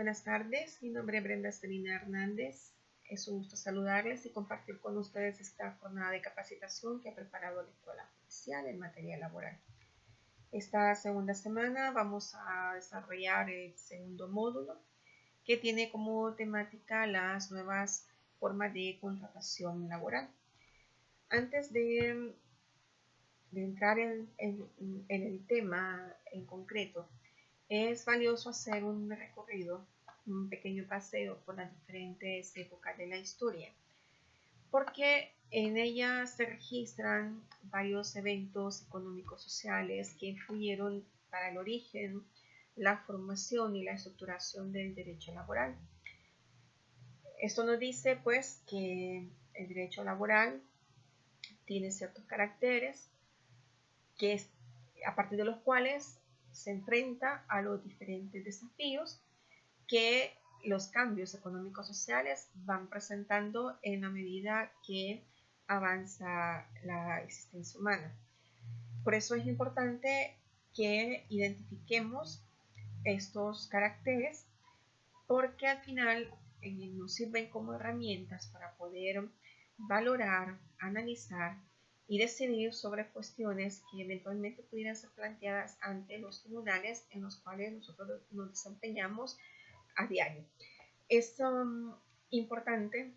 Buenas tardes, mi nombre es Brenda Estelina Hernández. Es un gusto saludarles y compartir con ustedes esta jornada de capacitación que ha preparado la Escuela Judicial en materia laboral. Esta segunda semana vamos a desarrollar el segundo módulo que tiene como temática las nuevas formas de contratación laboral. Antes de entrar en el tema en concreto, es valioso hacer un recorrido, un pequeño paseo por las diferentes épocas de la historia, porque en ella se registran varios eventos económicos sociales que influyeron para el origen, la formación y la estructuración del derecho laboral. Esto nos dice pues que el derecho laboral tiene ciertos caracteres que a partir de los cuales se enfrenta a los diferentes desafíos que los cambios económicos sociales van presentando en la medida que avanza la existencia humana. Por eso es importante que identifiquemos estos caracteres, porque al final nos sirven como herramientas para poder valorar, analizar y decidir sobre cuestiones que eventualmente pudieran ser planteadas ante los tribunales en los cuales nosotros nos desempeñamos a diario. Es importante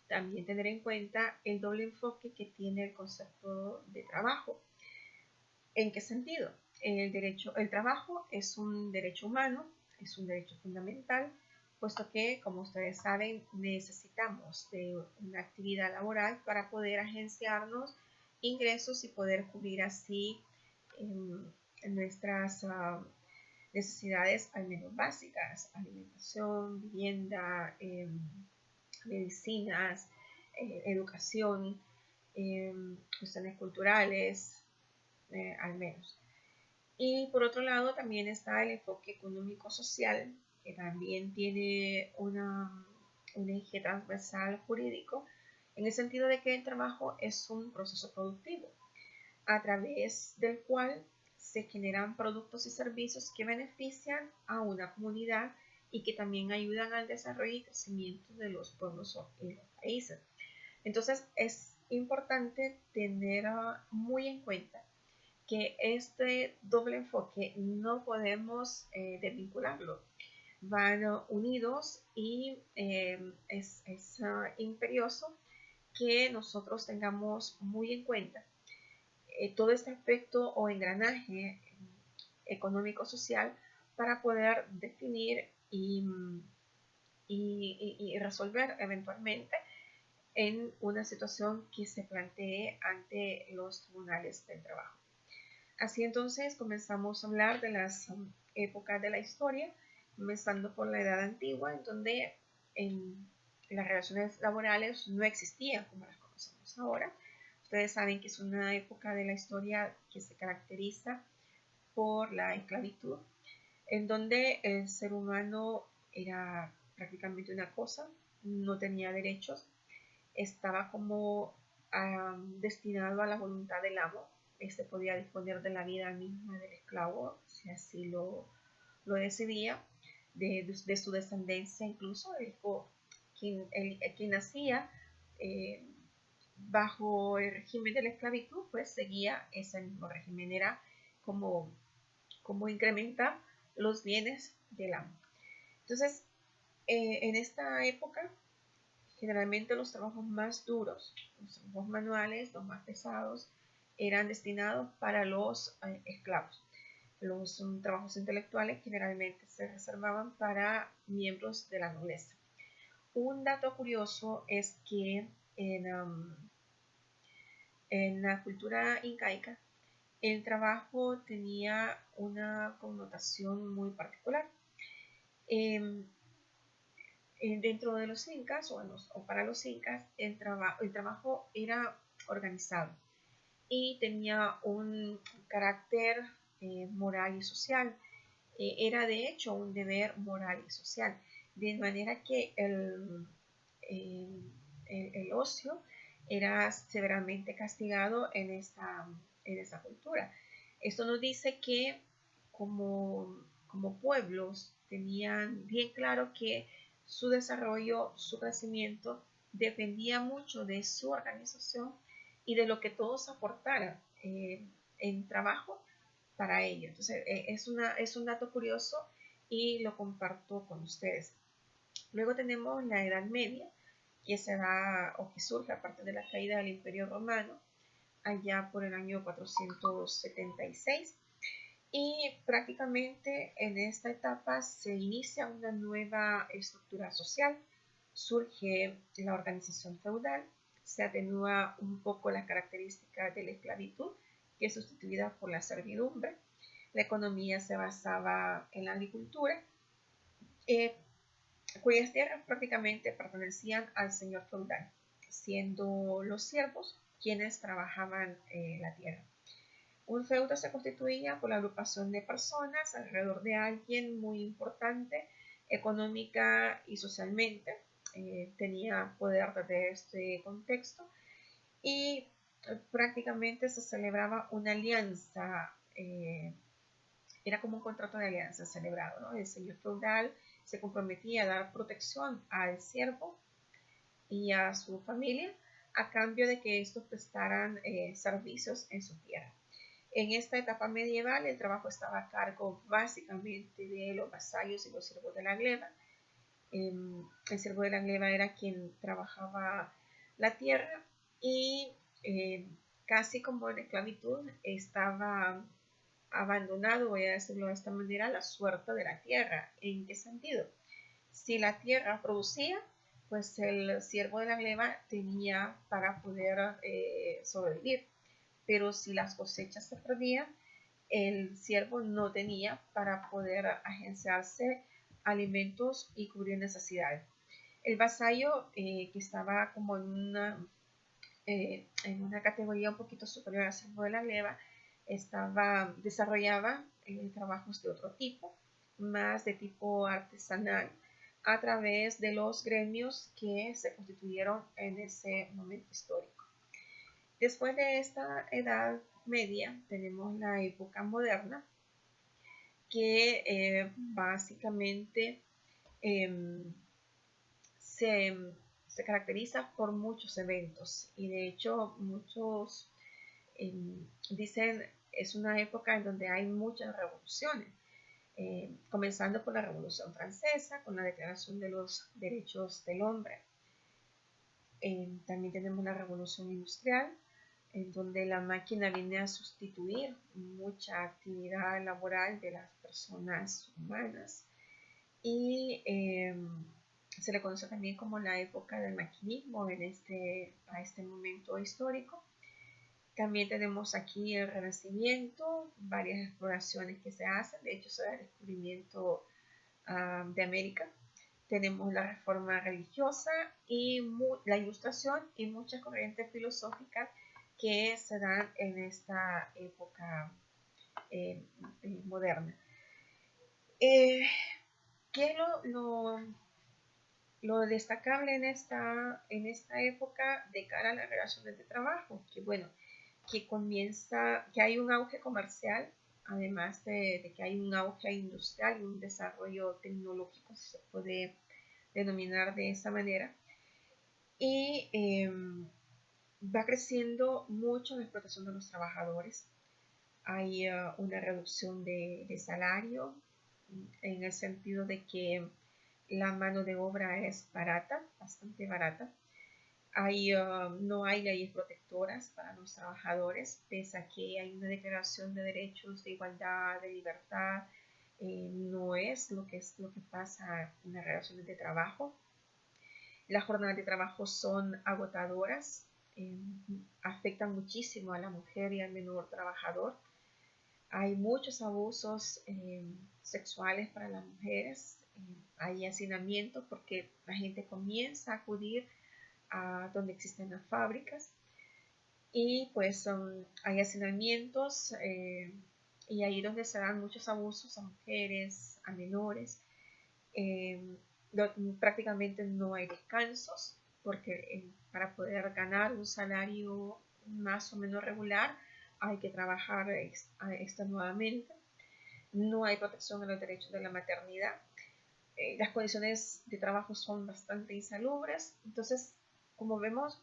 también tener en cuenta el doble enfoque que tiene el concepto de trabajo. ¿En qué sentido? El trabajo es un derecho humano, es un derecho fundamental, puesto que, como ustedes saben, necesitamos de una actividad laboral para poder agenciarnos ingresos y poder cubrir así nuestras necesidades al menos básicas: alimentación, vivienda, medicinas, educación, cuestiones culturales, al menos. Y por otro lado también está el enfoque económico-social, que también tiene un eje transversal jurídico, en el sentido de que el trabajo es un proceso productivo, a través del cual se generan productos y servicios que benefician a una comunidad y que también ayudan al desarrollo y crecimiento de los pueblos y los países. Entonces es importante tener muy en cuenta que este doble enfoque no podemos desvincularlo. Van unidos y es imperioso que nosotros tengamos muy en cuenta todo este aspecto o engranaje económico-social para poder definir y resolver eventualmente en una situación que se plantee ante los tribunales del trabajo. Así entonces comenzamos a hablar de las épocas de la historia, comenzando por la Edad Antigua, en donde las relaciones laborales no existían como las conocemos ahora. Ustedes saben que es una época de la historia que se caracteriza por la esclavitud, en donde el ser humano era prácticamente una cosa, no tenía derechos, estaba como destinado a la voluntad del amo. Este podía disponer de la vida misma del esclavo si así lo decidía, de su descendencia incluso. Quien nacía bajo el régimen de la esclavitud, pues seguía ese mismo régimen. Era como incrementar los bienes del amo. Entonces, en esta época, generalmente los trabajos más duros, los trabajos manuales, los más pesados, eran destinados para los esclavos. Los trabajos intelectuales generalmente se reservaban para miembros de la nobleza. Un dato curioso es que en la cultura incaica el trabajo tenía una connotación muy particular. Dentro de los incas o para los incas el trabajo era organizado y tenía un carácter moral y social. Era de hecho un deber moral y social, de manera que el ocio era severamente castigado en esta cultura. Esto nos dice que como como pueblos tenían bien claro que su desarrollo, su crecimiento dependía mucho de su organización y de lo que todos aportaran en trabajo para ello. Entonces, es un dato curioso y lo comparto con ustedes. Luego tenemos la Edad Media, que se da o que surge a partir de la caída del Imperio Romano, allá por el año 476. Y prácticamente en esta etapa se inicia una nueva estructura social, surge la organización feudal, se atenúa un poco la característica de la esclavitud, que es sustituida por la servidumbre. La economía se basaba en la agricultura, cuyas tierras prácticamente pertenecían al señor feudal, siendo los siervos quienes trabajaban la tierra. Un feudo se constituía por la agrupación de personas alrededor de alguien muy importante económica y socialmente. Tenía poder desde este contexto y prácticamente se celebraba una alianza, era como un contrato de alianza celebrado, ¿no? El señor feudal se comprometía a dar protección al siervo y a su familia a cambio de que estos prestaran servicios en su tierra. En esta etapa medieval el trabajo estaba a cargo básicamente de los vasallos y los siervos de la gleba. El siervo de la gleba era quien trabajaba la tierra y casi como en esclavitud estaba abandonado, voy a decirlo de esta manera, la suerte de la tierra. ¿En qué sentido? Si la tierra producía, pues el siervo de la gleba tenía para poder sobrevivir. Pero si las cosechas se perdían, el siervo no tenía para poder agenciarse alimentos y cubrir necesidades. El vasallo, que estaba como en una categoría un poquito superior al siervo de la gleba, desarrollaba trabajos de otro tipo, más de tipo artesanal, a través de los gremios que se constituyeron en ese momento histórico. Después de esta edad media tenemos la época moderna, que básicamente eh, se, se, caracteriza por muchos eventos y de hecho muchos dicen es una época en donde hay muchas revoluciones, comenzando por la Revolución Francesa, con la Declaración de los Derechos del Hombre. También tenemos la Revolución Industrial, en donde la máquina viene a sustituir mucha actividad laboral de las personas humanas y se le conoce también como la época del maquinismo a este momento histórico. También tenemos aquí el Renacimiento, varias exploraciones que se hacen, de hecho se da el descubrimiento de América. Tenemos la reforma religiosa y la ilustración y muchas corrientes filosóficas que se dan en esta época moderna. ¿Qué es lo destacable en esta época de cara a las relaciones de trabajo? Que bueno, que hay un auge comercial, además de que hay un auge industrial y un desarrollo tecnológico, si se puede denominar de esa manera, y va creciendo mucho la explotación de los trabajadores. Hay una reducción de salario en el sentido de que la mano de obra es barata, bastante barata. No hay leyes protectoras para los trabajadores, pese a que hay una declaración de derechos de igualdad, de libertad. No es lo que pasa en las relaciones de trabajo. Las jornadas de trabajo son agotadoras, afectan muchísimo a la mujer y al menor trabajador. Hay muchos abusos sexuales para las mujeres, hay hacinamiento porque la gente comienza a acudir a donde existen las fábricas y pues hay hacinamientos y ahí donde se dan muchos abusos a mujeres, a menores. Prácticamente no hay descansos porque para poder ganar un salario más o menos regular hay que trabajar extenuadamente. no hay protección en los derechos de la maternidad, las condiciones de trabajo son bastante insalubres. Entonces, como vemos,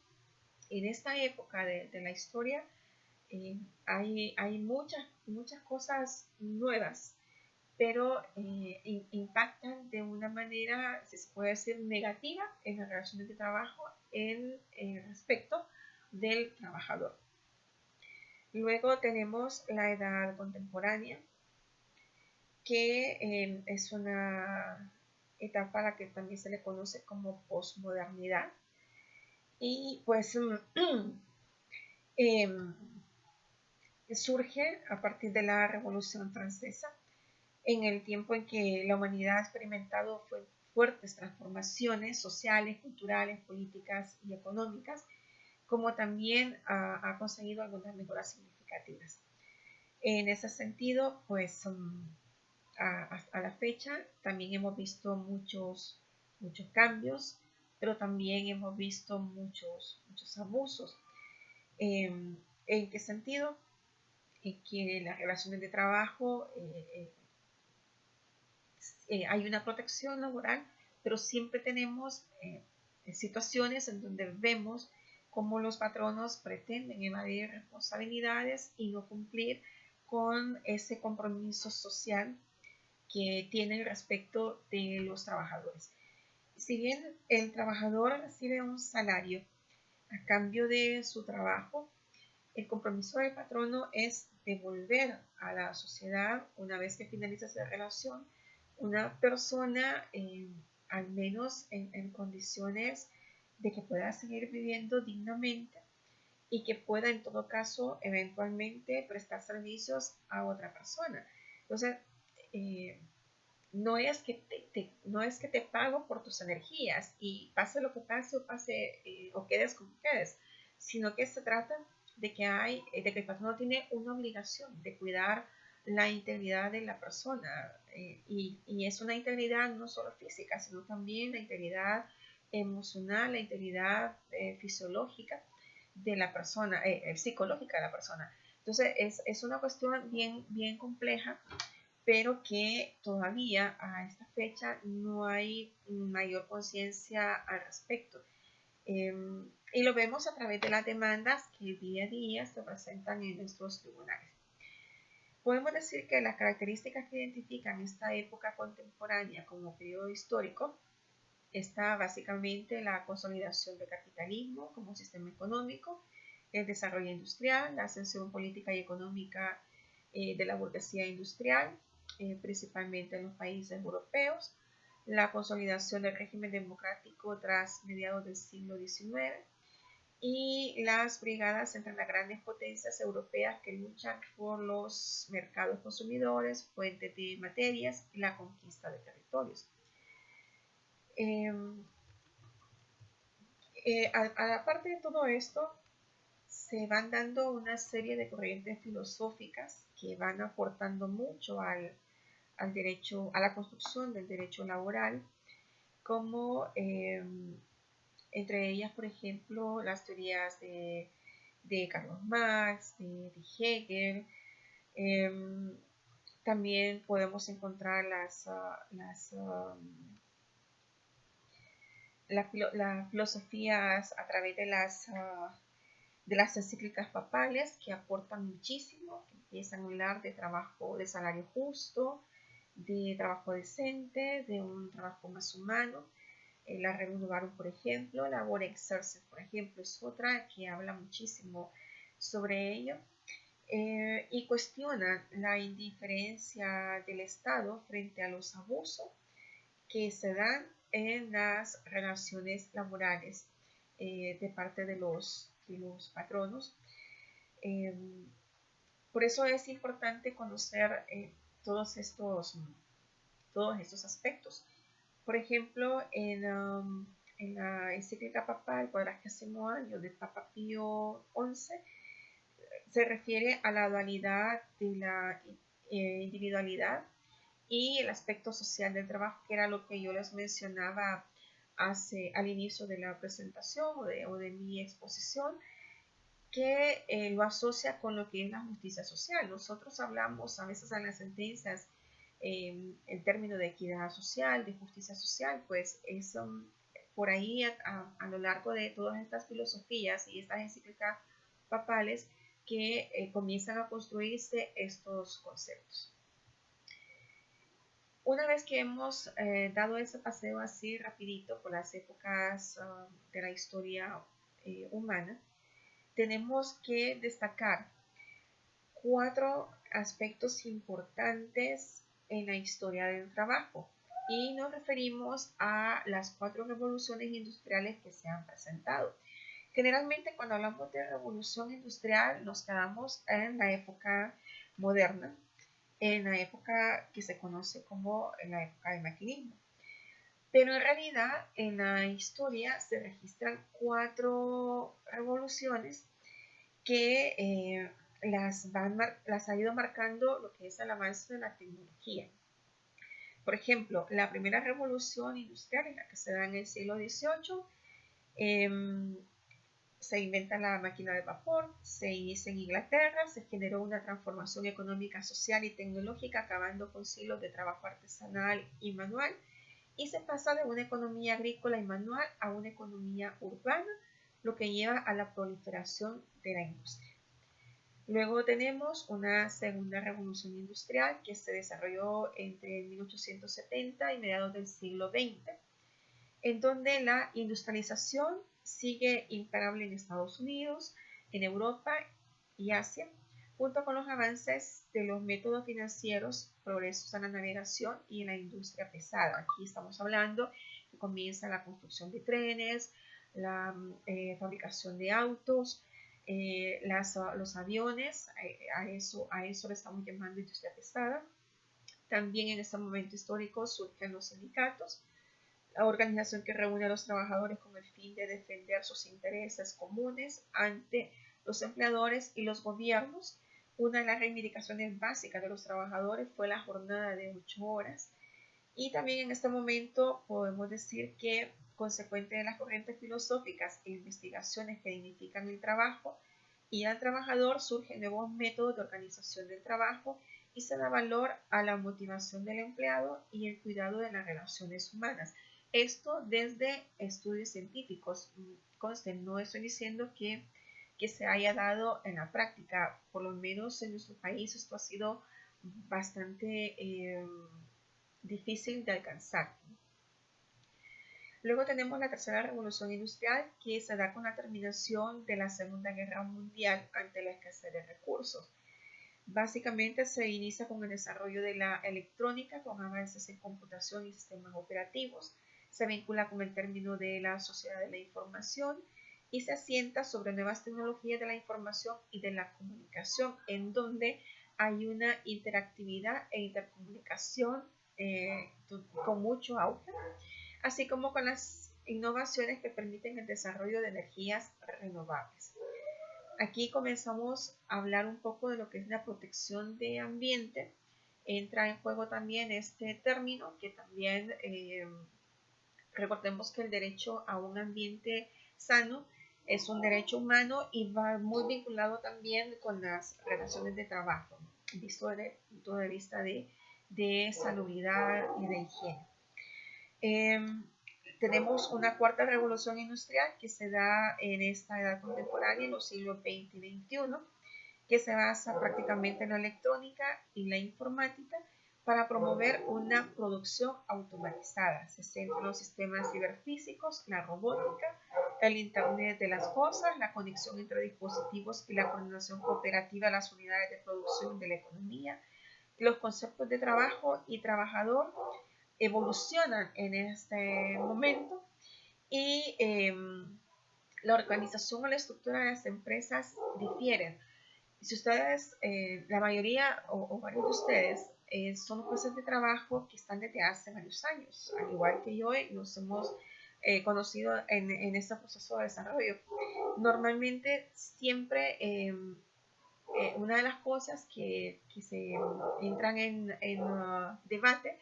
en esta época de la historia hay muchas cosas nuevas, pero impactan de una manera, si se puede decir, negativa en las relaciones de trabajo en respecto del trabajador. Luego tenemos la edad contemporánea, que es una etapa a la que también se le conoce como posmodernidad. Y pues surge a partir de la Revolución Francesa, en el tiempo en que la humanidad ha experimentado fuertes transformaciones sociales, culturales, políticas y económicas, como también ha conseguido algunas mejoras significativas. En ese sentido, pues a la fecha también hemos visto muchos cambios, pero también hemos visto muchos abusos. ¿En qué sentido? En que las relaciones de trabajo hay una protección laboral, pero siempre tenemos situaciones en donde vemos cómo los patronos pretenden evadir responsabilidades y no cumplir con ese compromiso social que tienen respecto de los trabajadores. Si bien el trabajador recibe un salario a cambio de su trabajo, el compromiso del patrono es devolver a la sociedad, una vez que finaliza esa relación, una persona al menos en condiciones de que pueda seguir viviendo dignamente y que pueda en todo caso eventualmente prestar servicios a otra persona. Entonces, no es que te pago por tus energías y pase lo que pase o quedes como quedes, sino que se trata de que el patrono tiene una obligación de cuidar la integridad de la persona, y es una integridad no solo física, sino también la integridad emocional, la integridad fisiológica de la persona, psicológica de la persona. Entonces es una cuestión bien compleja, pero que todavía a esta fecha no hay mayor conciencia al respecto. Y lo vemos a través de las demandas que día a día se presentan en nuestros tribunales. Podemos decir que las características que identifican esta época contemporánea como periodo histórico está básicamente la consolidación del capitalismo como sistema económico, el desarrollo industrial, la ascensión política y económica de la burguesía industrial, principalmente en los países europeos, la consolidación del régimen democrático tras mediados del siglo XIX y las brigadas entre las grandes potencias europeas que luchan por los mercados consumidores, fuentes de materias y la conquista de territorios. Aparte de todo esto, se van dando una serie de corrientes filosóficas que van aportando mucho al derecho, a la construcción del derecho laboral, como entre ellas, por ejemplo, las teorías de Carlos Marx, de Hegel. También podemos encontrar las filosofías a través de las encíclicas papales, que aportan muchísimo, que empiezan a hablar de trabajo, de salario justo, de trabajo decente, de un trabajo más humano. La Rerum Novarum, por ejemplo, la Labor Exercens, por ejemplo, es otra que habla muchísimo sobre ello, y cuestiona la indiferencia del Estado frente a los abusos que se dan en las relaciones laborales de parte de los patronos. Por eso es importante conocer todos estos aspectos. Por ejemplo, en la encíclica papal 40º año del Papa Pío XI, se refiere a la dualidad de la individualidad y el aspecto social del trabajo, que era lo que yo les mencionaba al inicio de la presentación o de mi exposición, que lo asocia con lo que es la justicia social. Nosotros hablamos a veces en las sentencias en términos de equidad social, de justicia social, pues es por ahí a lo largo de todas estas filosofías y estas encíclicas papales que comienzan a construirse estos conceptos. Una vez que hemos dado ese paseo así rapidito por las épocas de la historia humana, tenemos que destacar 4 aspectos importantes en la historia del trabajo y nos referimos a las 4 revoluciones industriales que se han presentado. Generalmente cuando hablamos de revolución industrial nos quedamos en la época moderna, en la época que se conoce como la época del maquinismo. Pero en realidad en la historia se registran 4 revoluciones que las ha ido marcando lo que es el avance de la tecnología. Por ejemplo, la primera revolución industrial, en la que se da en el siglo XVIII, se inventa la máquina de vapor, se inicia en Inglaterra, se generó una transformación económica, social y tecnológica, acabando con siglos de trabajo artesanal y manual, y se pasa de una economía agrícola y manual a una economía urbana, lo que lleva a la proliferación de la industria. Luego tenemos una segunda revolución industrial que se desarrolló entre 1870 y mediados del siglo XX, en donde la industrialización sigue imparable en Estados Unidos, en Europa y Asia, junto con los avances de los métodos financieros, progresos en la navegación y en la industria pesada. Aquí estamos hablando que comienza la construcción de trenes, la fabricación de autos, los aviones, a eso le estamos llamando industria pesada. También en este momento histórico surgen los sindicatos, la organización que reúne a los trabajadores con el fin de defender sus intereses comunes ante los empleadores y los gobiernos. Una de las reivindicaciones básicas de los trabajadores fue la jornada de 8 horas. Y también en este momento podemos decir que, consecuente de las corrientes filosóficas e investigaciones que dignifican el trabajo y al trabajador, surgen nuevos métodos de organización del trabajo y se da valor a la motivación del empleado y el cuidado de las relaciones humanas. Esto desde estudios científicos. Conste, no estoy diciendo que se haya dado en la práctica. Por lo menos en nuestro país esto ha sido bastante difícil de alcanzar. Luego tenemos la tercera revolución industrial, que se da con la terminación de la Segunda Guerra Mundial ante la escasez de recursos. Básicamente se inicia con el desarrollo de la electrónica, con avances en computación y sistemas operativos. Se vincula con el término de la sociedad de la información y se asienta sobre nuevas tecnologías de la información y de la comunicación, en donde hay una interactividad e intercomunicación con mucho auge, así como con las innovaciones que permiten el desarrollo de energías renovables. Aquí comenzamos a hablar un poco de lo que es la protección de ambiente. Entra en juego también este término que también recordemos que el derecho a un ambiente sano es un derecho humano y va muy vinculado también con las relaciones de trabajo, visto desde el punto de vista de salubridad y de higiene. Tenemos una cuarta revolución industrial que se da en esta edad contemporánea, en los siglos XX y XXI, que se basa prácticamente en la electrónica y la informática para promover una producción automatizada. Se centra en los sistemas ciberfísicos, la robótica, el Internet de las cosas, la conexión entre dispositivos y la coordinación cooperativa de las unidades de producción de la economía. Los conceptos de trabajo y trabajador evolucionan en este momento y la organización o la estructura de las empresas difieren. Si ustedes, la mayoría o varios de ustedes son jueces de trabajo que están desde hace varios años, al igual que yo, nos hemos conocido en este proceso de desarrollo. Normalmente siempre una de las cosas que se entran en debate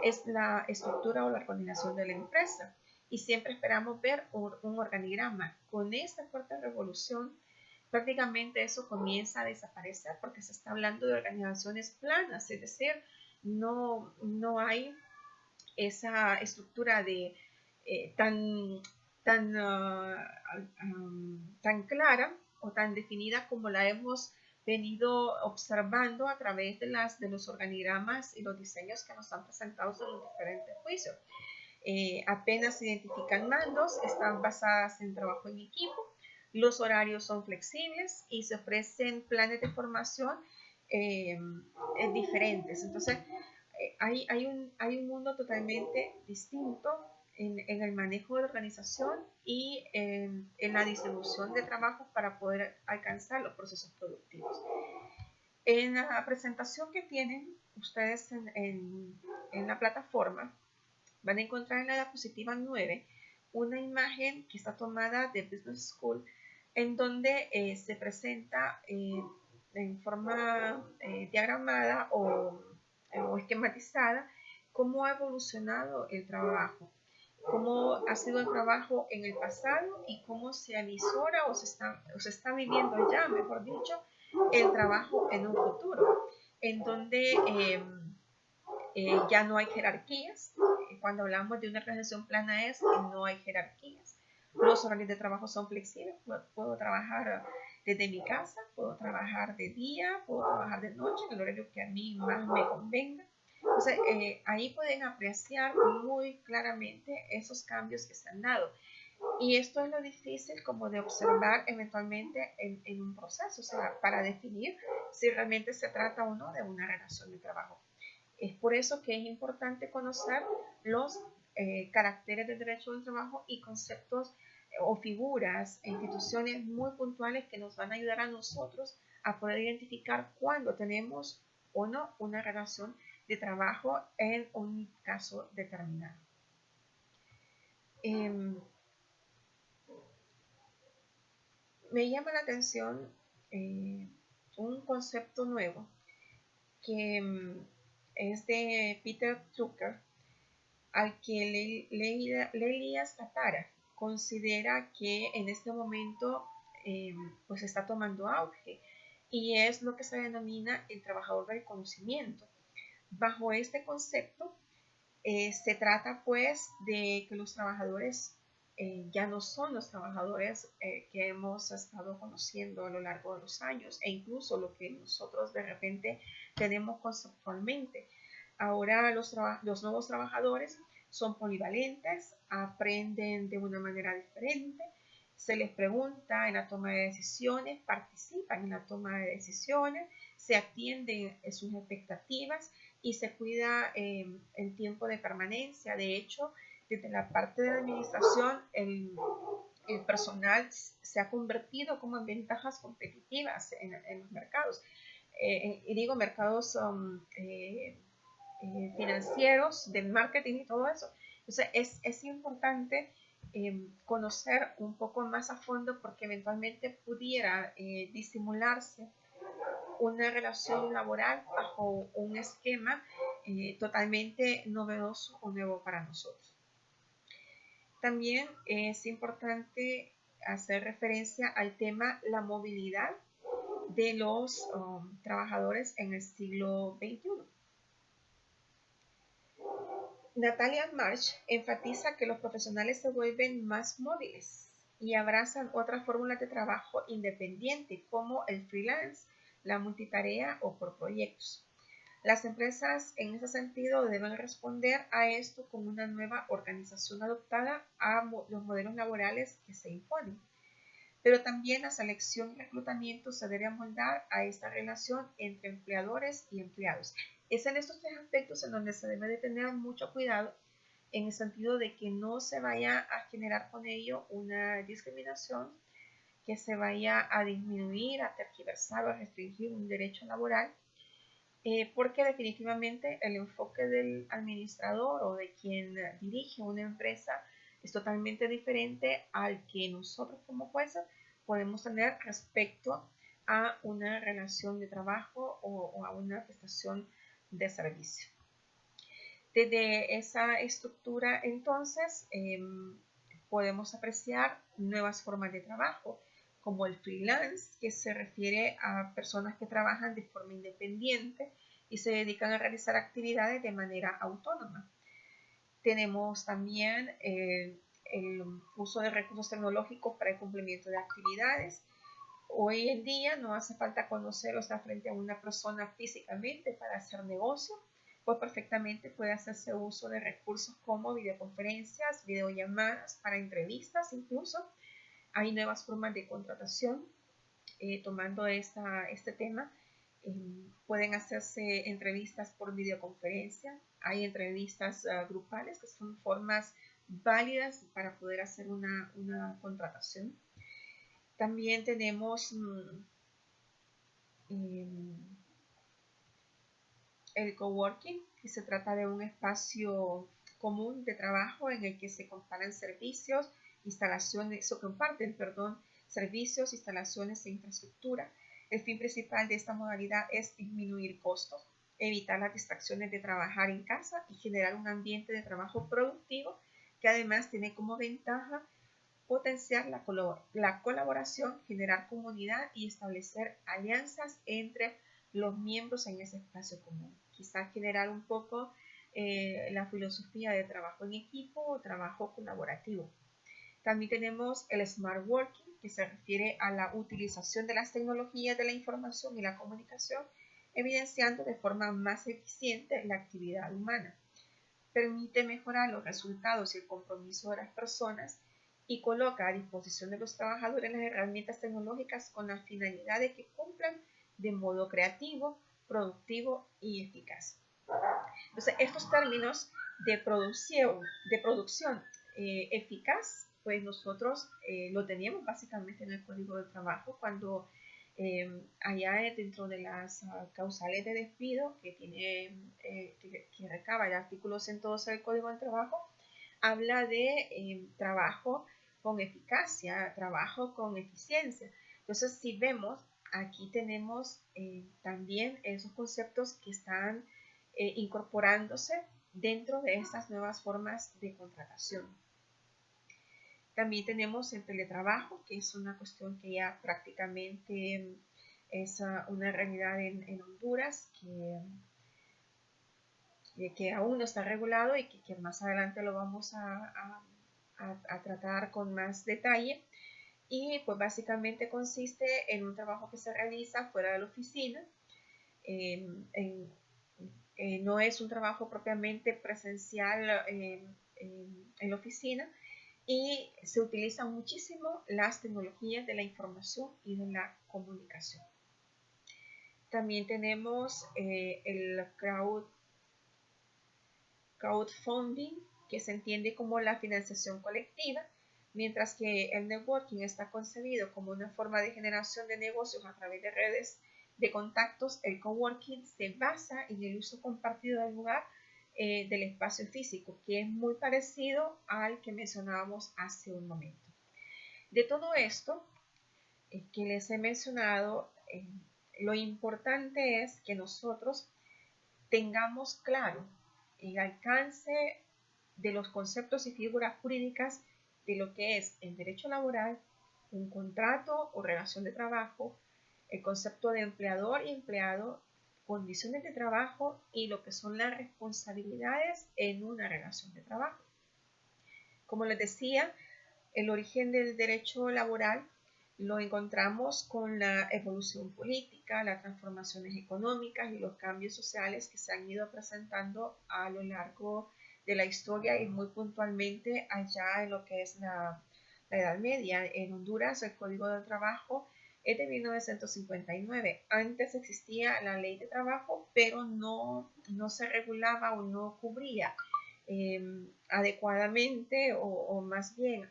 es la estructura o la organización de la empresa y siempre esperamos ver un organigrama. Con esta cuarta revolución prácticamente eso comienza a desaparecer porque se está hablando de organizaciones planas, es decir, no hay esa estructura de tan clara o tan definida como la hemos venido observando a través de los organigramas y los diseños que nos han presentado en los diferentes juicios. Apenas se identifican mandos, están basadas en trabajo en equipo, los horarios son flexibles y se ofrecen planes de formación diferentes. Entonces, hay un mundo totalmente distinto en el manejo de organización y en la distribución de trabajo para poder alcanzar los procesos productivos. En la presentación que tienen ustedes en la plataforma, van a encontrar en la diapositiva 9 una imagen que está tomada de Business School, en donde se presenta en forma diagramada o esquematizada cómo ha evolucionado el trabajo, cómo ha sido el trabajo en el pasado y cómo se avisora o se está viviendo ya, mejor dicho, el trabajo en un futuro, en donde ya no hay jerarquías. Cuando hablamos de una organización plana es que no hay jerarquías. Los horarios de trabajo son flexibles. Puedo trabajar desde mi casa, puedo trabajar de día, puedo trabajar de noche, en el horario que a mí más me convenga. Entonces, ahí pueden apreciar muy claramente esos cambios que se han dado. Y esto es lo difícil como de observar eventualmente en un proceso, o sea, para definir si realmente se trata o no de una relación de trabajo. Es por eso que es importante conocer los caracteres del derecho del trabajo y conceptos o figuras e instituciones muy puntuales que nos van a ayudar a nosotros a poder identificar cuándo tenemos o no una relación de trabajo en un caso determinado. Me llama la atención un concepto nuevo que es de Peter Drucker, al que Elias Catara considera que en este momento pues está tomando auge, y es lo que se denomina el trabajador del conocimiento. Bajo este concepto se trata pues de que los trabajadores ya no son los trabajadores que hemos estado conociendo a lo largo de los años, e incluso lo que nosotros de repente tenemos conceptualmente. Ahora los nuevos trabajadores son polivalentes, aprenden de una manera diferente, se les pregunta en la toma de decisiones, participan en la toma de decisiones, se atienden sus expectativas y se cuida el tiempo de permanencia. De hecho, desde la parte de la administración, el personal se ha convertido como en ventajas competitivas en los mercados. Y digo mercados financieros, del marketing y todo eso. Entonces, es importante conocer un poco más a fondo, porque eventualmente pudiera disimularse una relación laboral bajo un esquema totalmente novedoso o nuevo para nosotros. También es importante hacer referencia al tema la movilidad de los trabajadores en el siglo XXI. Natalia March enfatiza que los profesionales se vuelven más móviles y abrazan otras fórmulas de trabajo independiente, como el freelance, la multitarea o por proyectos. Las empresas en ese sentido deben responder a esto con una nueva organización adoptada a los modelos laborales que se imponen. Pero también la selección y reclutamiento se debe amoldar a esta relación entre empleadores y empleados. Es en estos tres aspectos en donde se debe de tener mucho cuidado, en el sentido de que no se vaya a generar con ello una discriminación, que se vaya a disminuir, a tergiversar o a restringir un derecho laboral, porque definitivamente el enfoque del administrador o de quien dirige una empresa es totalmente diferente al que nosotros como jueces podemos tener respecto a una relación de trabajo o a una prestación de servicio. Desde esa estructura, entonces, podemos apreciar nuevas formas de trabajo, como el freelance, que se refiere a personas que trabajan de forma independiente y se dedican a realizar actividades de manera autónoma. Tenemos también el uso de recursos tecnológicos para el cumplimiento de actividades. Hoy en día no hace falta conocer o estar frente a una persona físicamente para hacer negocio, pues perfectamente puede hacerse uso de recursos como videoconferencias, videollamadas, para entrevistas incluso. Hay nuevas formas de contratación. Tomando este tema, pueden hacerse entrevistas por videoconferencia. Hay entrevistas grupales que son formas válidas para poder hacer una contratación. También tenemos el coworking, que se trata de un espacio común de trabajo en el que se comparan servicios, instalaciones, o comparten, servicios, instalaciones e infraestructura. El fin principal de esta modalidad es disminuir costos, evitar las distracciones de trabajar en casa y generar un ambiente de trabajo productivo que además tiene como ventaja potenciar la colaboración, generar comunidad y establecer alianzas entre los miembros en ese espacio común. Quizás generar un poco la filosofía de trabajo en equipo o trabajo colaborativo. También tenemos el Smart Working, que se refiere a la utilización de las tecnologías de la información y la comunicación, evidenciando de forma más eficiente la actividad humana. Permite mejorar los resultados y el compromiso de las personas y coloca a disposición de los trabajadores las herramientas tecnológicas con la finalidad de que cumplan de modo creativo, productivo y eficaz. Entonces, estos términos de producción eficaz, pues nosotros lo teníamos básicamente en el Código de Trabajo cuando allá dentro de las causales de despido que recaba el artículo 112 del Código del Trabajo, habla de trabajo con eficacia, trabajo con eficiencia. Entonces, si vemos, aquí tenemos también esos conceptos que están incorporándose dentro de estas nuevas formas de contratación. También tenemos el teletrabajo, que es una cuestión que ya prácticamente es una realidad en Honduras, que aún no está regulado y que más adelante lo vamos a tratar con más detalle. Y pues básicamente consiste en un trabajo que se realiza fuera de la oficina. No es un trabajo propiamente presencial en la oficina, y se utilizan muchísimo las tecnologías de la información y de la comunicación. También tenemos el crowdfunding, que se entiende como la financiación colectiva, mientras que el networking está concebido como una forma de generación de negocios a través de redes de contactos. El coworking se basa en el uso compartido del lugar del espacio físico, que es muy parecido al que mencionábamos hace un momento. De todo esto que les he mencionado, lo importante es que nosotros tengamos claro el alcance de los conceptos y figuras jurídicas de lo que es el derecho laboral, un contrato o relación de trabajo, el concepto de empleador y empleado, condiciones de trabajo y lo que son las responsabilidades en una relación de trabajo. Como les decía, el origen del derecho laboral lo encontramos con la evolución política, las transformaciones económicas y los cambios sociales que se han ido presentando a lo largo de la historia y muy puntualmente allá en lo que es la Edad Media. En Honduras el Código del Trabajo es de 1959. Antes existía la ley de trabajo, pero no se regulaba o no cubría adecuadamente o más bien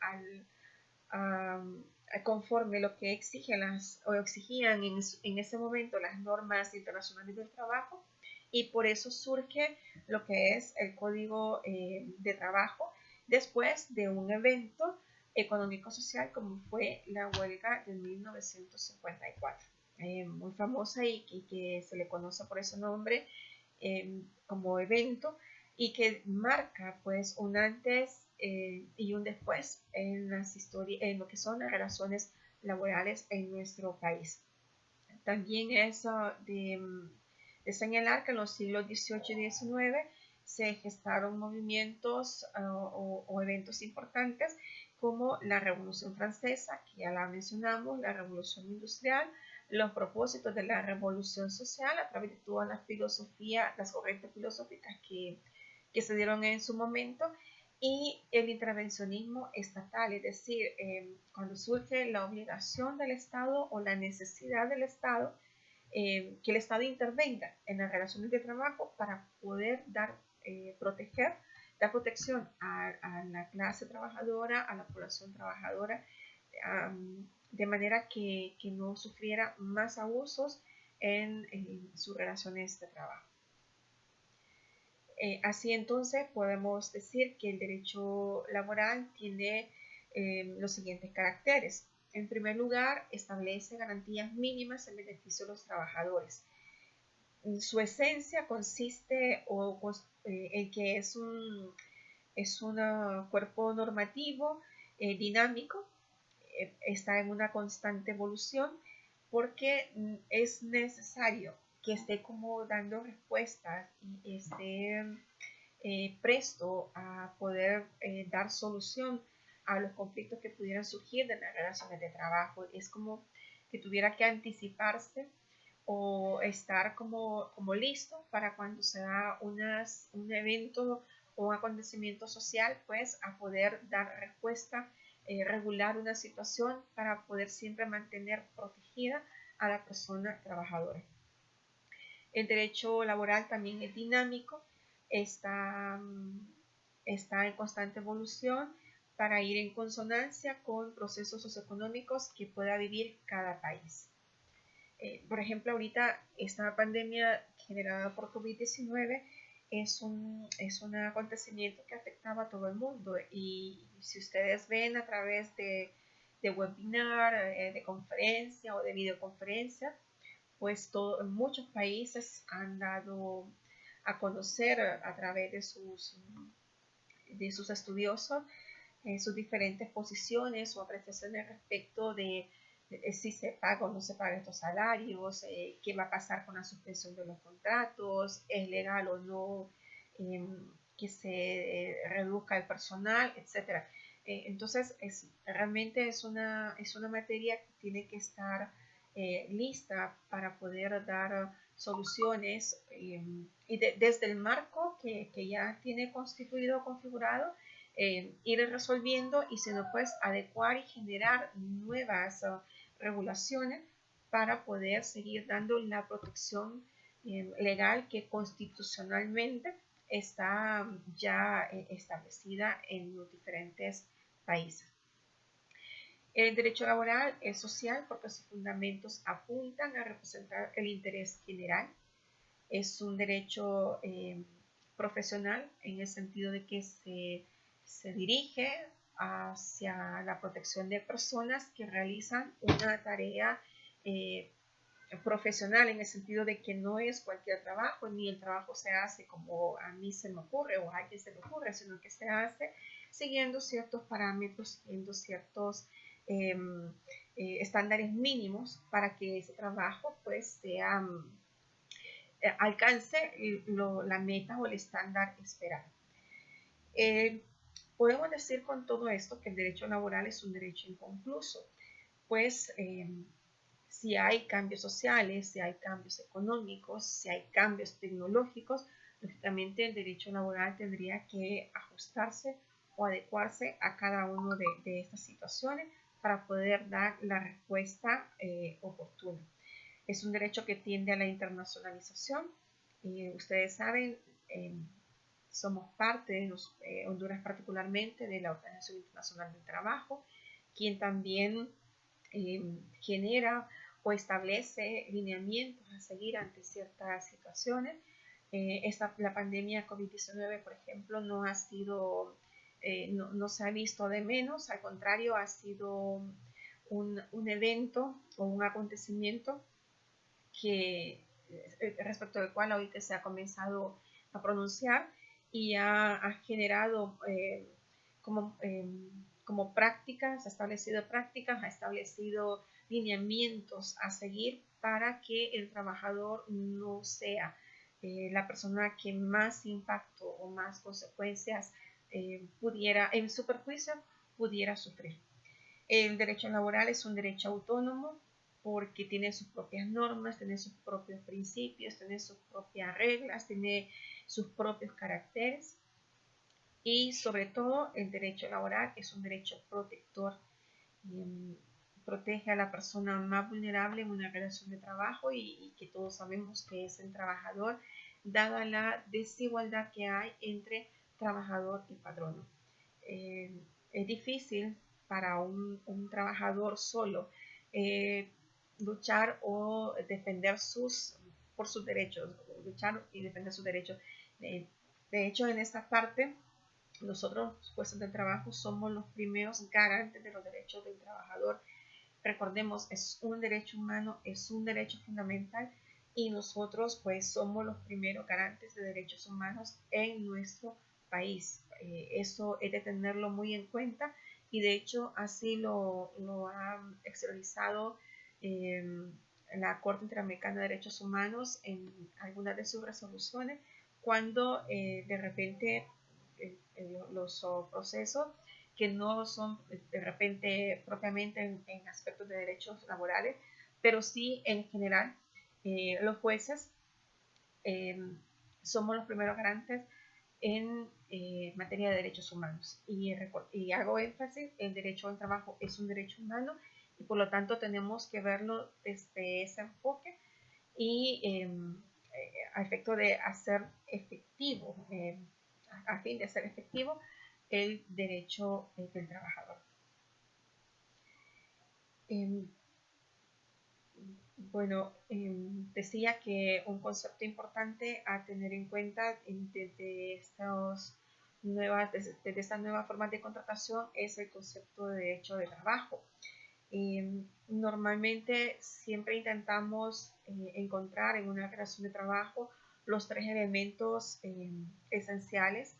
conforme lo que exigían en ese momento las normas internacionales del trabajo, y por eso surge lo que es el Código de Trabajo después de un evento económico-social como fue la huelga de 1954, muy famosa y que se le conoce por ese nombre como evento, y que marca pues un antes y un después en en lo que son las relaciones laborales en nuestro país. También es de de señalar que en los siglos XVIII y XIX se gestaron movimientos o eventos importantes como la Revolución Francesa, que ya la mencionamos, la Revolución Industrial, los propósitos de la Revolución Social a través de toda la filosofía, las corrientes filosóficas que se dieron en su momento, y el intervencionismo estatal, es decir, cuando surge la obligación del Estado o la necesidad del Estado, que el Estado intervenga en las relaciones de trabajo para poder proteger, dar protección a la clase trabajadora, a la población trabajadora, de manera que no sufriera más abusos en sus relaciones de trabajo. Así entonces podemos decir que el derecho laboral tiene los siguientes caracteres. En primer lugar, establece garantías mínimas en beneficio de los trabajadores. Su esencia consiste en que es un cuerpo normativo dinámico, está en una constante evolución porque es necesario que esté como dando respuestas y esté presto a poder dar solución a los conflictos que pudieran surgir de las relaciones de trabajo. Es como que tuviera que anticiparse o estar como listo para cuando se da un evento o un acontecimiento social, pues a poder dar respuesta, regular una situación para poder siempre mantener protegida a la persona trabajadora. El derecho laboral también es dinámico, está en constante evolución para ir en consonancia con procesos socioeconómicos que pueda vivir cada país. Por ejemplo, ahorita esta pandemia generada por COVID-19 es un acontecimiento que afectaba a todo el mundo, y si ustedes ven a través de webinar, de conferencia o de videoconferencia, pues muchos países han dado a conocer a través de sus estudiosos sus diferentes posiciones o apreciaciones respecto de si se paga o no se paga estos salarios, qué va a pasar con la suspensión de los contratos, es legal o no que se reduzca el personal, etc. Entonces, realmente es una materia que tiene que estar lista para poder dar soluciones y desde el marco que ya tiene constituido, configurado, ir resolviendo y si no, pues adecuar y generar nuevas regulaciones para poder seguir dando la protección legal que constitucionalmente está ya establecida en los diferentes países. El derecho laboral es social porque sus fundamentos apuntan a representar el interés general. Es un derecho profesional en el sentido de que se dirige hacia la protección de personas que realizan una tarea profesional, en el sentido de que no es cualquier trabajo, ni el trabajo se hace como a mí se me ocurre o a alguien se le ocurre, sino que se hace siguiendo ciertos parámetros, siguiendo ciertos estándares mínimos para que ese trabajo pues alcance la meta o el estándar esperado. Podemos decir con todo esto que el derecho laboral es un derecho inconcluso, pues si hay cambios sociales, si hay cambios económicos, si hay cambios tecnológicos, lógicamente el derecho laboral tendría que ajustarse o adecuarse a cada una de estas situaciones para poder dar la respuesta oportuna. Es un derecho que tiende a la internacionalización. Ustedes saben, somos parte de Honduras particularmente de la Organización Internacional del Trabajo, quien también genera o establece lineamientos a seguir ante ciertas situaciones. La pandemia COVID-19, por ejemplo, no ha sido, no se ha visto de menos, al contrario, ha sido un evento o un acontecimiento que respecto al cual ahorita se ha comenzado a pronunciar y ha generado como como prácticas, ha establecido prácticas, ha establecido lineamientos a seguir para que el trabajador no sea la persona que más impacto o más consecuencias pudiera, en su perjuicio, pudiera sufrir. El derecho laboral es un derecho autónomo porque tiene sus propias normas, tiene sus propios principios, tiene sus propias reglas, tiene sus propios caracteres y sobre todo el derecho laboral es un derecho protector. Protege a la persona más vulnerable en una relación de trabajo y que todos sabemos que es el trabajador, dada la desigualdad que hay entre trabajador y patrono. Es difícil para un trabajador solo luchar o defender por sus derechos, luchar y defender sus derechos. De hecho, en esta parte, nosotros, los puestos de trabajo, somos los primeros garantes de los derechos del trabajador. Recordemos, es un derecho humano, es un derecho fundamental y nosotros pues somos los primeros garantes de derechos humanos en nuestro país. Eso es de tenerlo muy en cuenta y de hecho así lo ha exteriorizado la Corte Interamericana de Derechos Humanos en algunas de sus resoluciones cuando de repente los procesos que no son de repente propiamente en aspectos de derechos laborales, pero sí en general los jueces eh, somos los primeros garantes en materia de derechos humanos. Y hago énfasis, el derecho al trabajo es un derecho humano y por lo tanto tenemos que verlo desde ese enfoque y a efecto de hacer efectivo, a fin de hacer efectivo el derecho del trabajador. Bueno, decía que un concepto importante a tener en cuenta desde estas nuevas formas de contratación es el concepto de derecho de trabajo. Normalmente siempre intentamos encontrar en una relación de trabajo los tres elementos esenciales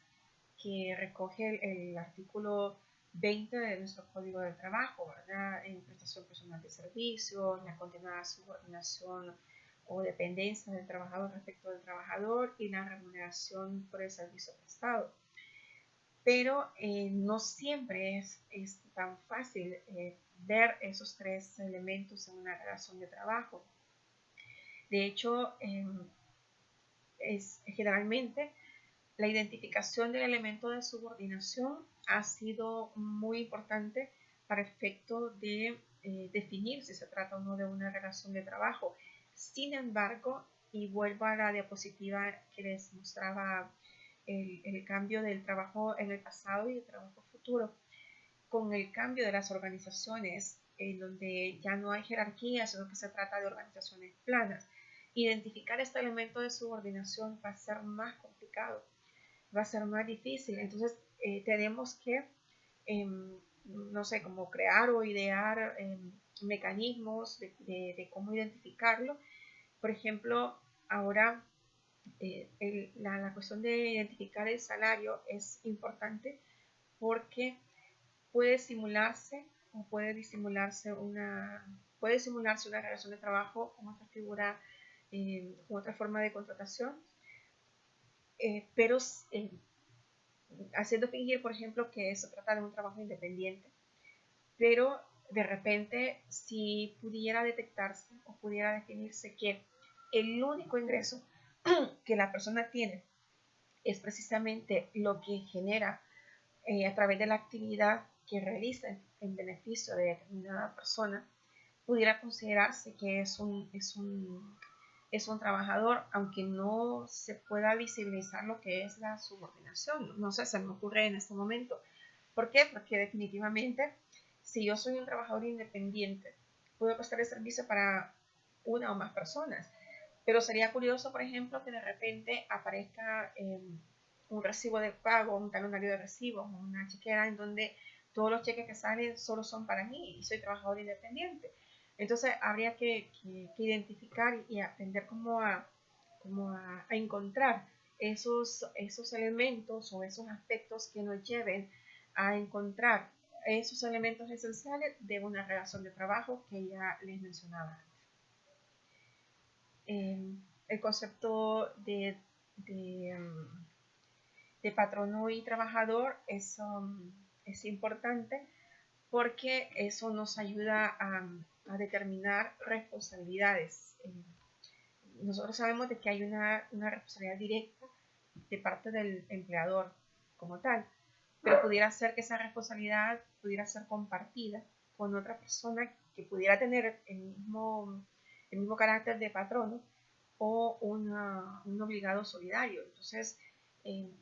que recoge el artículo 20 de nuestro Código de Trabajo, ¿verdad? En prestación personal de servicios, la continuada subordinación o dependencia del trabajador respecto del trabajador y la remuneración por el servicio prestado. Pero no siempre es tan fácil ver esos tres elementos en una relación de trabajo. De hecho, generalmente la identificación del elemento de subordinación ha sido muy importante para efecto de definir si se trata o no de una relación de trabajo. Sin embargo, y vuelvo a la diapositiva que les mostraba el cambio del trabajo en el pasado y el trabajo futuro, con el cambio de las organizaciones en donde ya no hay jerarquía, sino que se trata de organizaciones planas, identificar este elemento de subordinación va a ser más complicado, va a ser más difícil. Entonces tenemos que, no sé, como crear o idear mecanismos de cómo identificarlo. Por ejemplo, ahora la cuestión de identificar el salario es importante porque puede simularse o puede simularse una relación de trabajo con otra figura, con otra forma de contratación, pero haciendo fingir, por ejemplo, que se trata de un trabajo independiente, pero de repente si pudiera detectarse o pudiera definirse que el único ingreso que la persona tiene es precisamente lo que genera a través de la actividad que realiza en beneficio de determinada persona, pudiera considerarse que es un trabajador, aunque no se pueda visibilizar lo que es la subordinación. No sé, se me ocurre en este momento. ¿Por qué? Porque definitivamente, si yo soy un trabajador independiente, puedo prestar el servicio para una o más personas. Pero sería curioso, por ejemplo, que de repente aparezca un recibo de pago, un talonario de recibos, una chequera en donde todos los cheques que salen solo son para mí y soy trabajador independiente. Entonces habría que identificar y aprender cómo a encontrar esos elementos o esos aspectos que nos lleven a encontrar esos elementos esenciales de una relación de trabajo que ya les mencionaba. El concepto de patrono y trabajador es importante porque eso nos ayuda a determinar responsabilidades. Nosotros sabemos de que hay una responsabilidad directa de parte del empleador como tal, pero pudiera ser que esa responsabilidad pudiera ser compartida con otra persona que pudiera tener el mismo carácter de patrono o un obligado solidario. Entonces,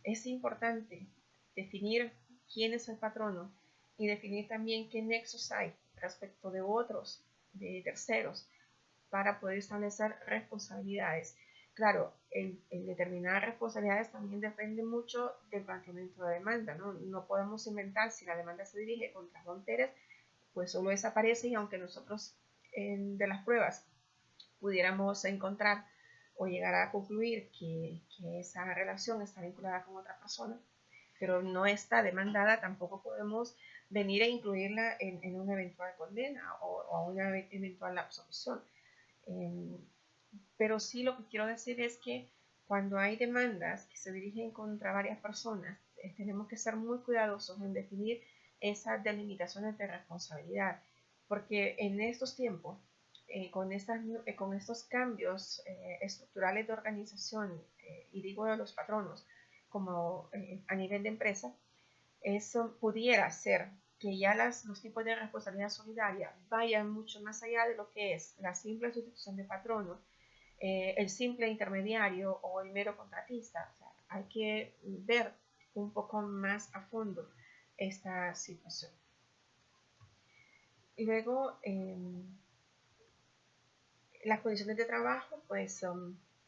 es importante definir quién es el patrono y definir también qué nexos hay respecto de otros, de terceros, para poder establecer responsabilidades. Claro, el determinar responsabilidades también depende mucho del planteamiento de demanda, ¿no? No podemos inventar si la demanda se dirige contra Don Pérez, pues solo desaparece, y aunque nosotros de las pruebas pudiéramos encontrar o llegar a concluir que esa relación está vinculada con otra persona, pero no está demandada, tampoco podemos venir a incluirla en una eventual condena o una eventual absolución. Pero sí, lo que quiero decir es que cuando hay demandas que se dirigen contra varias personas, tenemos que ser muy cuidadosos en definir esas delimitaciones de responsabilidad, porque en estos tiempos, con estos cambios estructurales de organización, y digo de los patronos, como a nivel de empresa, eso pudiera ser que ya los tipos de responsabilidad solidaria vayan mucho más allá de lo que es la simple sustitución de patronos, el simple intermediario o el mero contratista. O sea, hay que ver un poco más a fondo esta situación. Y luego, las condiciones de trabajo, pues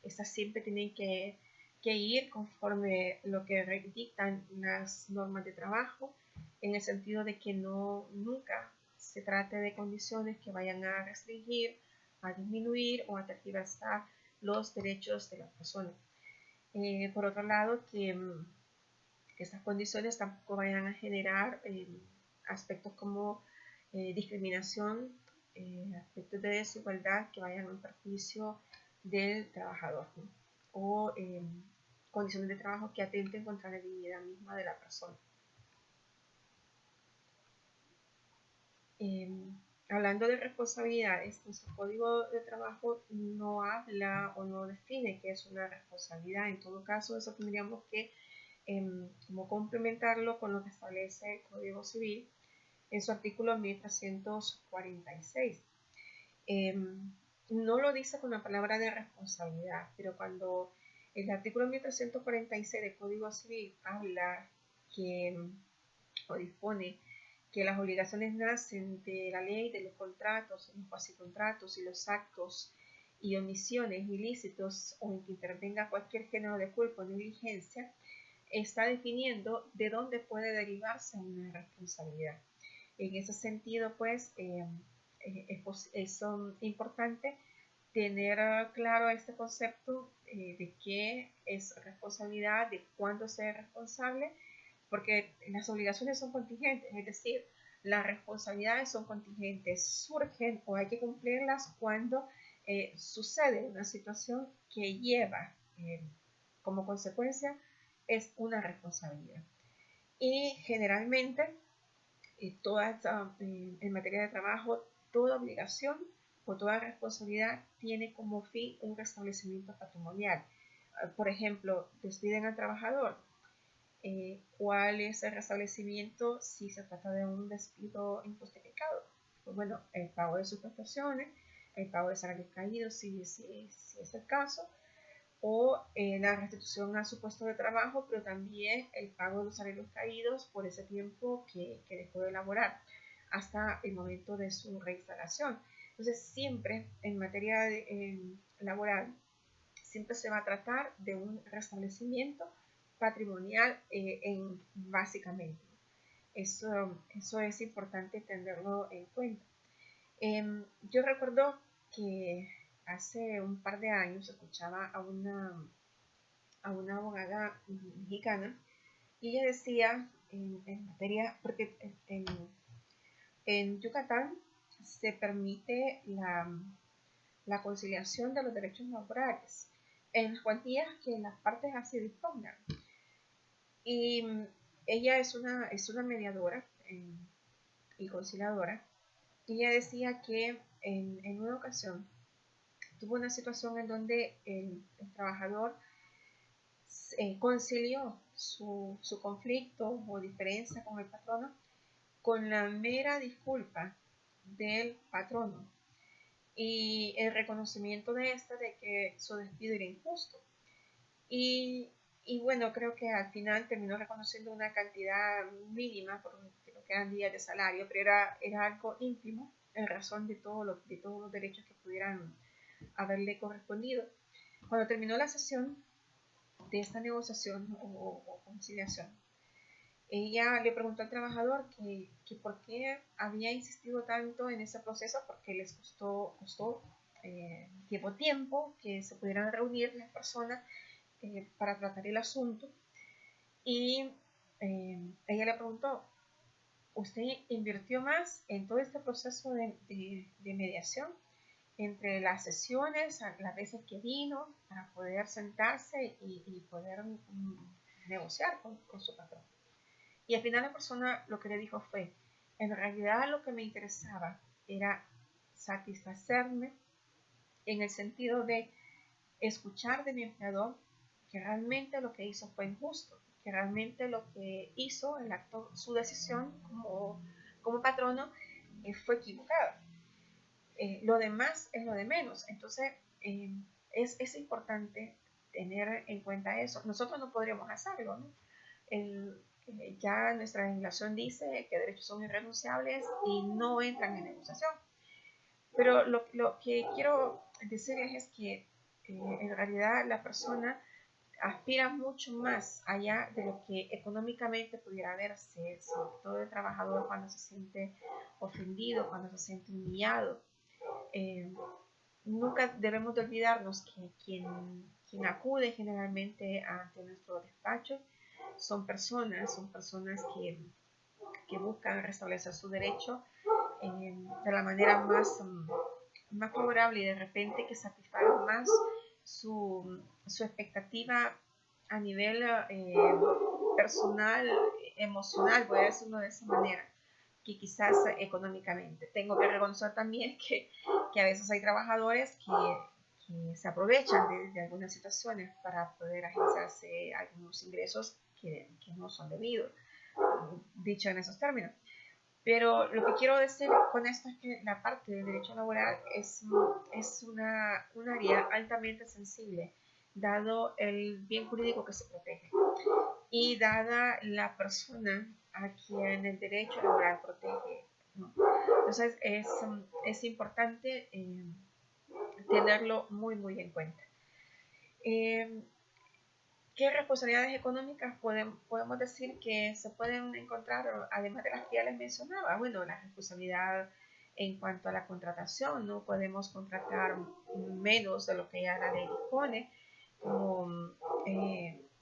estas siempre tienen que ir conforme lo que dictan las normas de trabajo, en el sentido de que nunca se trate de condiciones que vayan a restringir, a disminuir o a tergiversar los derechos de las personas. Por otro lado, que estas condiciones tampoco vayan a generar aspectos como discriminación, aspectos de desigualdad que vayan en perjuicio del trabajador, ¿no? O condiciones de trabajo que atenten contra la dignidad misma de la persona. Hablando de responsabilidades, nuestro código de trabajo no habla o no define qué es una responsabilidad. En todo caso, eso tendríamos que como complementarlo con lo que establece el Código Civil en su artículo 1346. No lo dice con la palabra de responsabilidad, pero cuando el artículo 1346 del Código Civil habla o dispone que las obligaciones nacen de la ley, de los contratos, los cuasicontratos y los actos y omisiones ilícitos o en que intervenga cualquier género de culpa o negligencia, está definiendo de dónde puede derivarse una responsabilidad. En ese sentido, pues, es importante tener claro este concepto de qué es responsabilidad, de cuándo ser responsable, porque las obligaciones son contingentes, es decir, las responsabilidades son contingentes, surgen o hay que cumplirlas cuando sucede una situación que lleva como consecuencia es una responsabilidad. Y generalmente, en materia de trabajo, toda obligación o toda responsabilidad tiene como fin un restablecimiento patrimonial. Por ejemplo, despiden al trabajador. ¿Cuál es el restablecimiento si se trata de un despido injustificado? Pues bueno, el pago de sus prestaciones, el pago de salarios caídos, si es el caso, o la restitución a su puesto de trabajo, pero también el pago de los salarios caídos por ese tiempo que dejó de laborar hasta el momento de su reinstalación. Entonces, siempre en materia laboral, siempre se va a tratar de un restablecimiento patrimonial básicamente. Eso es importante tenerlo en cuenta. Yo recuerdo que hace un par de años escuchaba a una abogada mexicana y ella decía en materia, porque en Yucatán se permite la conciliación de los derechos laborales en las cuantías que las partes así dispongan. Y ella es una mediadora y conciliadora. Y ella decía que en una ocasión tuvo una situación en donde el trabajador concilió su conflicto o diferencia con el patrono con la mera disculpa del patrono y el reconocimiento de que su despido era injusto. Y bueno, creo que al final terminó reconociendo una cantidad mínima, por lo que eran días de salario, pero era algo ínfimo en razón de todos los derechos que pudieran haberle correspondido. Cuando terminó la sesión de esta negociación o conciliación, ella le preguntó al trabajador que por qué había insistido tanto en ese proceso, porque les costó llevó tiempo que se pudieran reunir las personas para tratar el asunto. Y ella le preguntó, ¿usted invirtió más en todo este proceso de mediación? Entre las sesiones, las veces que vino, para poder sentarse y poder negociar con su patrón. Y al final la persona lo que le dijo fue, en realidad lo que me interesaba era satisfacerme en el sentido de escuchar de mi empleador que realmente lo que hizo fue injusto, que realmente lo que hizo, el acto, su decisión como patrono fue equivocada. Lo demás es lo de menos. Entonces, es importante tener en cuenta eso. Nosotros no podríamos hacerlo, ¿no? Ya nuestra legislación dice que derechos son irrenunciables y no entran en negociación. Pero lo que quiero decirles es que en realidad la persona aspira mucho más allá de lo que económicamente pudiera verse, sobre todo el trabajador cuando se siente ofendido, cuando se siente humillado. Nunca debemos de olvidarnos que quien acude generalmente ante nuestro despacho son personas que buscan restablecer su derecho de la manera más favorable y de repente que satisfaga más su expectativa a nivel personal, emocional, voy a decirlo de esa manera, que quizás económicamente. Tengo que reconocer también que a veces hay trabajadores que se aprovechan de algunas situaciones para poder agilizarse algunos ingresos que no son debidos, dicho en esos términos. Pero lo que quiero decir con esto es que la parte del derecho laboral es un área altamente sensible, dado el bien jurídico que se protege y dada la persona a quien el derecho laboral protege, ¿no? Entonces es importante tenerlo muy, muy en cuenta. ¿Qué responsabilidades económicas podemos decir que se pueden encontrar, además de las que ya les mencionaba? Bueno, la responsabilidad en cuanto a la contratación, no podemos contratar menos de lo que ya la ley dispone, como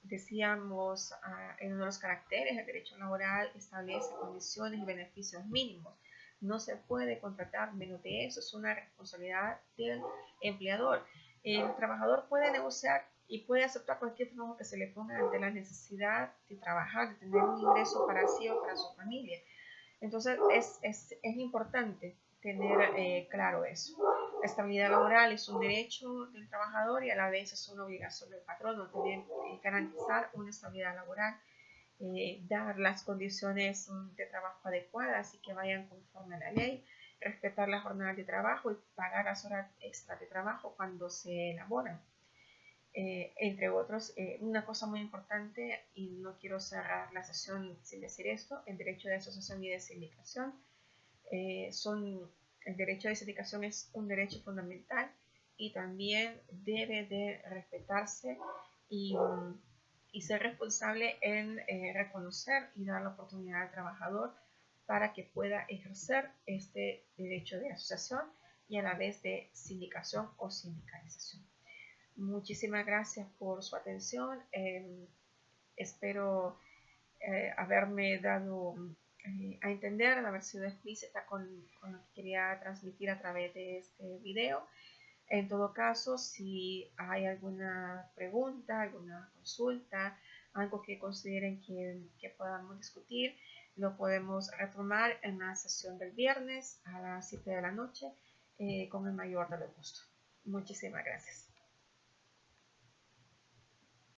decíamos en uno de los caracteres, el derecho laboral establece condiciones y beneficios mínimos. No se puede contratar menos de eso, es una responsabilidad del empleador. El trabajador puede negociar y puede aceptar cualquier trabajo que se le ponga ante la necesidad de trabajar, de tener un ingreso para sí o para su familia. Entonces es importante tener claro eso. La estabilidad laboral es un derecho del trabajador y a la vez es una obligación del patrono tener garantizar una estabilidad laboral, dar las condiciones de trabajo adecuadas y que vayan conforme a la ley, respetar la jornada de trabajo y pagar las horas extra de trabajo cuando se elaboran. Entre otros, una cosa muy importante, y no quiero cerrar la sesión sin decir esto, el derecho de asociación y de sindicación. El derecho de sindicación es un derecho fundamental y también debe de respetarse y ser responsable en reconocer y dar la oportunidad al trabajador para que pueda ejercer este derecho de asociación y a la vez de sindicación o sindicalización. Muchísimas gracias por su atención. Espero haberme dado a entender, de haber sido explícita con lo que quería transmitir a través de este video. En todo caso, si hay alguna pregunta, alguna consulta, algo que consideren que podamos discutir, lo podemos retomar en la sesión del viernes a las 7 de la noche con el mayor de los gustos. Muchísimas gracias.